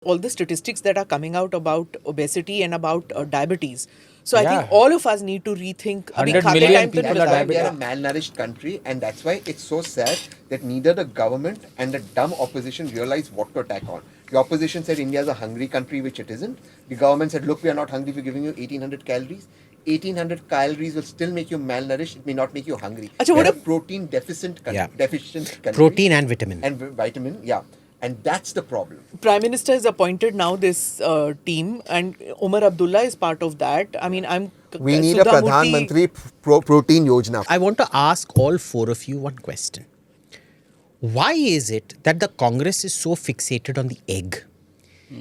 all the statistics that are coming out about obesity and about diabetes. So I think all of us need to rethink. 100 million people are We diabetic. are a malnourished country, and that's why it's so sad that neither the government and the dumb opposition realize what to attack on. The opposition said India is a hungry country, which it isn't. The government said, look, we are not hungry, we're giving you 1800 calories. 1800 calories will still make you malnourished, it may not make you hungry. Achha, what We're a if- protein deficient country. Protein and vitamin. And vitamin, yeah. And that's the problem. Prime Minister has appointed now this team, and Omar Abdullah is part of that. I mean, We need Sudha a Pradhan Murthy- Mantri Protein Yojana. I want to ask all four of you one question. Why is it that the Congress is so fixated on the egg?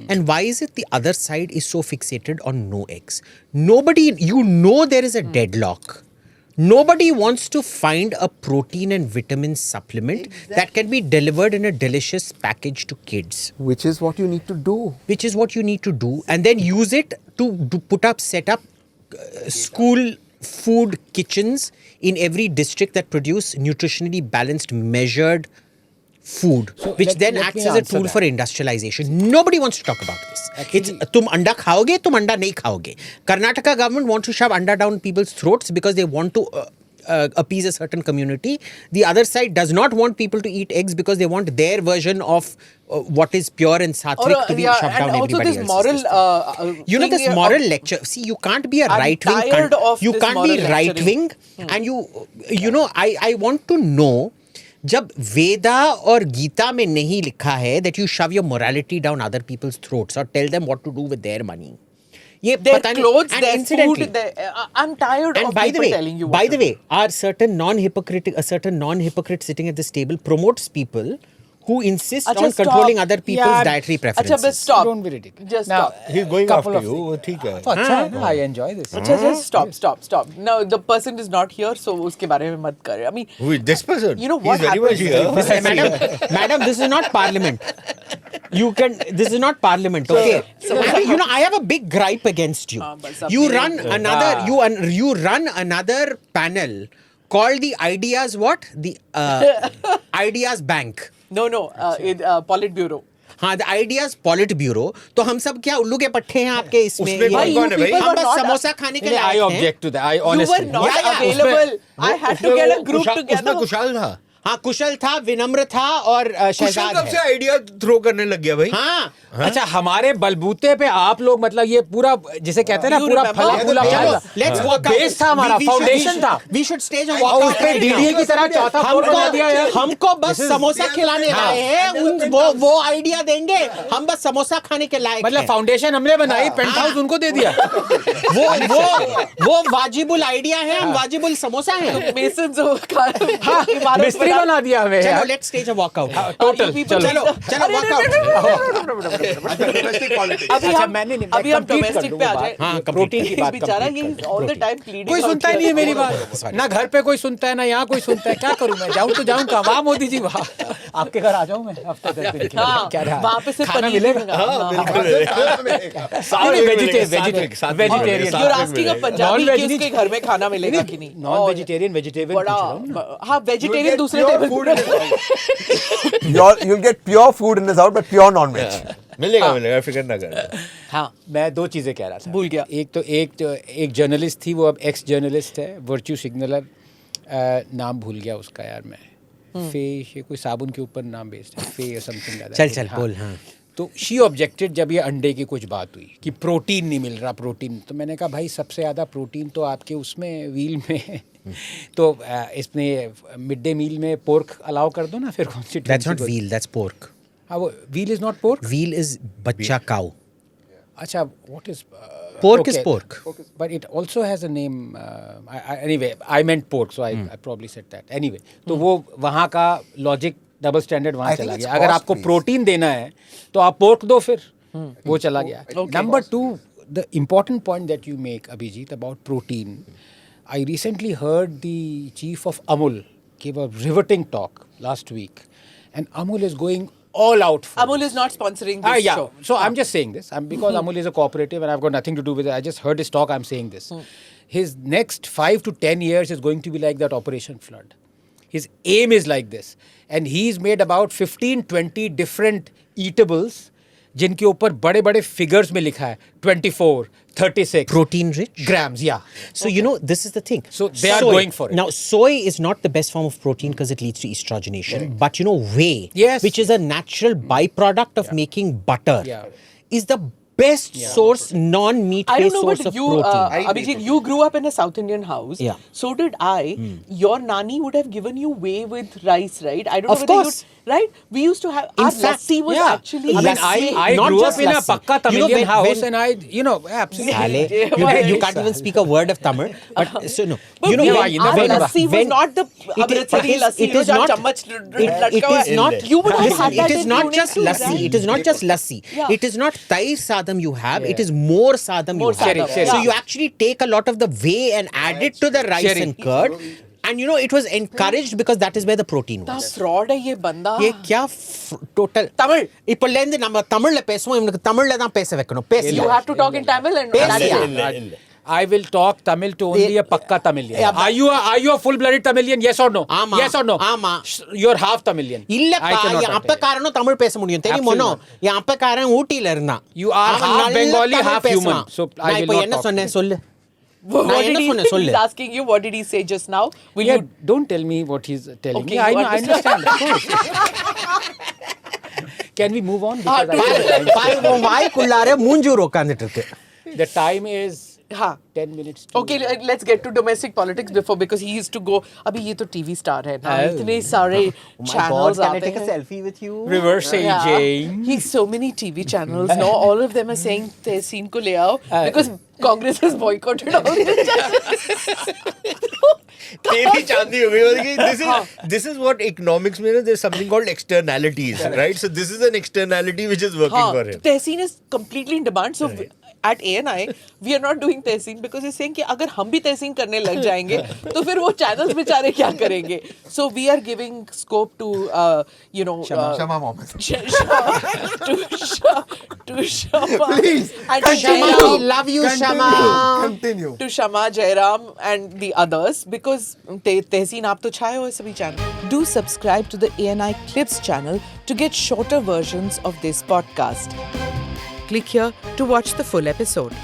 And why is it the other side is so fixated on no eggs? Nobody, there is a deadlock. Nobody wants to find a protein and vitamin supplement that can be delivered in a delicious package to kids. Which is what you need to do. Which is what you need to do. And then use it to set up school food kitchens in every district that produce nutritionally balanced, measured food, which then let acts me as a answer tool that. for industrialization. Nobody wants to talk about this. It's tum anda khaoge, tum anda nahi khaoge. Karnataka government wants to shove anda down people's throats because they want to appease a certain community. The other side does not want people to eat eggs because they want their version of what is pure and sattvic to be shoved down and also everybody this else's moral, system. This thing moral of- lecture. See, you can't be a I'm right wing. tired of You this can't moral be right wing, and I want to know. जब वेदा और गीता में नहीं लिखा है that you shove your morality down other people's throats or tell them what to do with their money. ये their पता नहीं- clothes, and their incidentally- food. I'm tired and of by the people way, telling you. by what the to way, a certain non-hypocrite sitting at this table promotes people who insist Acha, on stop. controlling other people's Yeah, dietary Acha, but preferences. stop. Don't be ridiculous. Just Now, stop. He's going couple after of you. ठीक है. तो अच्छा है ना, I enjoy this. Acha, just stop. No, the person is not here, so उसके बारे में मत कर. I mean, Who is this person? You know what He's very much happens- here. Madam, this is not parliament. This is not parliament, okay? I have a big gripe against you. but You something- run another, you run another panel called the Ideas what? The Ideas Bank. no, Politburo. हाँ, the Ideas Polit Bureau. तो हम सब क्या उल्लू के पट्टे हैं आपके इसमें? उसमें Why कौन you है भाई? people हम were बस not समोसा खाने के लिए I आए थे। object to that. I You honestly. were not Yeah, yeah. available. I had to get a group उसमें together. कुशाल था. हाँ, कुशल था, विनम्र था और कुशाल शहजाद कब से है। आइडिया थ्रो करने लग गया भाई? हाँ, अच्छा, हमारे बलबूते पे आप लोग मतलब ये पूरा जिसे कहते हैं ना, You पूरा remember? फला फूला चलो, let's walk out. बेस था हमारा, We should- फाउंडेशन था। We should stage a और walkout उस पे right डीडीए now. की तरह चौथा फ्लोर बना दिया यार। हमको बस समोसा खिलाने हाँ। लाए हैं, वो आइडिया देंगे, हम बस समोसा खाने के लायक मतलब हैं। फाउंडेशन हमने बनाई, पेंट हाउस उनको दे दिया। वो वाजिबुल आइडिया है, हम वाजिबुल समोसा हैं। Masons मिस्त्री बना दिया हमें चलो, यार। let's stage a walkout. Total चलो। अभी अच्छा, हम मैंने नहीं- अभी हम complete कर डोमेस्टिक दूं पे आ बात। जाए। हाँ, प्रोटीन की बात बेचारा complete ये कर दूं। all the time pleading कोई out सुनता ही here. नहीं है मेरी बात, ना घर पे कोई सुनता है, ना यहाँ कोई सुनता है। क्या करूँ मैं? जाऊँ तो जाऊँ कहाँ? वाह मोदी जी वाह, आपके घर आ जाऊँ मैं हफ्ते 10 दिन के लिए। हाँ, क्या रहा? वहाँ पे से खाना पनीर मिलेगा? मिलेगा। हाँ। Vegetarian You're asking a Punjabi Non-veg कि नहीं- उसके घर में खाना मिलेगा कि नहीं? नॉन वेजिटेरियन वेजिटेरियन बड़ा हाँ, वेजिटेरियन दूसरे टेबल पे। You'll get pure food in this out, but pure non-veg. मिलेगा फिक्र ना कर. हाँ, मैं दो चीजें कह रहा था, भूल गया। एक जर्नलिस्ट थी, वो अब एक्स जर्नलिस्ट है, वर्च्यू सिग्नलर, नाम भूल गया उसका यार मैं। फे, ये कोई साबुन के ऊपर नाम बेस्ड है, फे समथिंग। चल बोल। हाँ, तो शी ऑब्जेक्टेड जब ये अंडे की कुछ बात हुई कि प्रोटीन नहीं मिल रहा, प्रोटीन। तो मैंने कहा भाई सबसे ज़्यादा प्रोटीन तो आपके उसमें व्हील में है। तो इसमें मिड डे मील में पोर्क अलाउ कर दो ना फिर। that's not veal, that's pork. हाँ, वो wheel is not pork. Veal is बच्चा cow. अच्छा, what is Pork is pork. But it also has a name. Anyway, I meant pork, so I probably said that. Anyway, तो वो वहाँ का logic double standard वहाँ I think चला it's गया। अगर cost, आपको please. प्रोटीन देना है तो आप पोर्क दो फिर। वो चला गया। Number 2, the important point that you make, Abhijit, about protein. I recently heard the chief of Amul give a riveting talk last week, and Amul is going all out for Amul this. is not sponsoring this Yeah. show. So I'm just saying this. Because Amul is a cooperative and I've got nothing to do with it. I just heard his talk. I'm saying this. His next 5 to 10 years is going to be like that Operation Flood. His aim is like this. And he's made about 15, 20 different eatables जिनके ऊपर बड़े-बड़े figures में लिखा है 24, 36 Protein rich. grams. Yeah. So you know this is the thing. So they are going for it. Now soy is not the best form of protein because it leads to estrogenation. But you know whey, Yes. which is a natural byproduct of making butter, Yeah. is the best source non-meat I don't based know, source but of you, protein. Abhijit, you grew up in a South Indian house. Yeah. So did I. Your nani would have given you whey with rice, right? I don't know Of whether course. right? We used to have In our fact, lassi was Yeah. actually. I mean, lassi. I Not grew just up in a lassi. pakka You know, Tamilian when- house, when- and absolutely. Sale, Yeah. you can't even speak a word of Tamil. But so no, But you know when when- our when- lassi was when- not the Amritsari lassi. it is not. It is not. You would have had that It is in not Pune just too, lassi. right? It is not just lassi. Yeah. It is not tair sadam you have. It is more sadam More you have. sadam, Sherry. So yeah. you actually take a lot of the whey and add it to the rice Sherry. and curd, and you know it was encouraged because that is where the protein The was. fraud है ये बंदा. ये क्या total Tamil. இப்போல இருந்து நம்ம தமிழ்ல பேசுவோம் இவனுக்கு தமிழ்ல தான் பேச வைக்கணும் You பேசல have to talk in Tamil and Yes, I will talk Tamil to only a pakka Tamilian. Yeah, Are you a full-blooded Tamilian? Yes or no? ஆமா. Yes or no? ஆமா. You're half Tamilian. இல்லப்பா I cannot என் அப்பக்காரனும் தமிழ் பேச முடியும் தெரியுமோனோ என் அப்பக்காரன் ஊட்டில இருந்தான் You are அவன் half நல்ல Bengali, Tamil half பேசுவான். human. So I நான் will இப்போ not என்ன talk to சொன்னேன் you. சொல்லு What நான் did என்ன he, சொன்னேன் சொல்லு he's asking you, what did he say just now? Will Yeah, you? don't tell me what he's telling Okay, me. I you know, I understand. Of course. Can we move on? Because I பாரு, think பாரு, உன் வாய்க்குள்ளார மூஞ்சூர் உட்கார்ந்துட்டு இருக்கு the time is हाँ. 10 minutes. to- Okay, let's get to domestic politics before because he used to go. अभी ये तो TV star है ना. इतने सारे channels आते हैं. selfie with you? Reverse aging. He's so many TV channels. No, all of them are saying Tehseen को ले आओ because Congress has boycotted all the channels. तेरी चांदी हो गई मतलब this is what economics means. There's something called externalities, right? So this is an externality which is working हाँ, for him. Tehseen is completely in demand. So at ANI, we are not doing Tehseen because he's saying कि अगर हम भी Tehseen करने लग जाएंगे तो फिर वो channels बेचारे क्या करेंगे? So we are giving scope to you know Shama Mohammed. to Shama Please. and to Shama, Jairam. we love you, Shama. Continue. To Shama, Jairam and the others because Tehseen aap to chaye ho sabhi channel. Do subscribe to the ANI Clips channel to get shorter versions of this podcast. Click here to watch the full episode.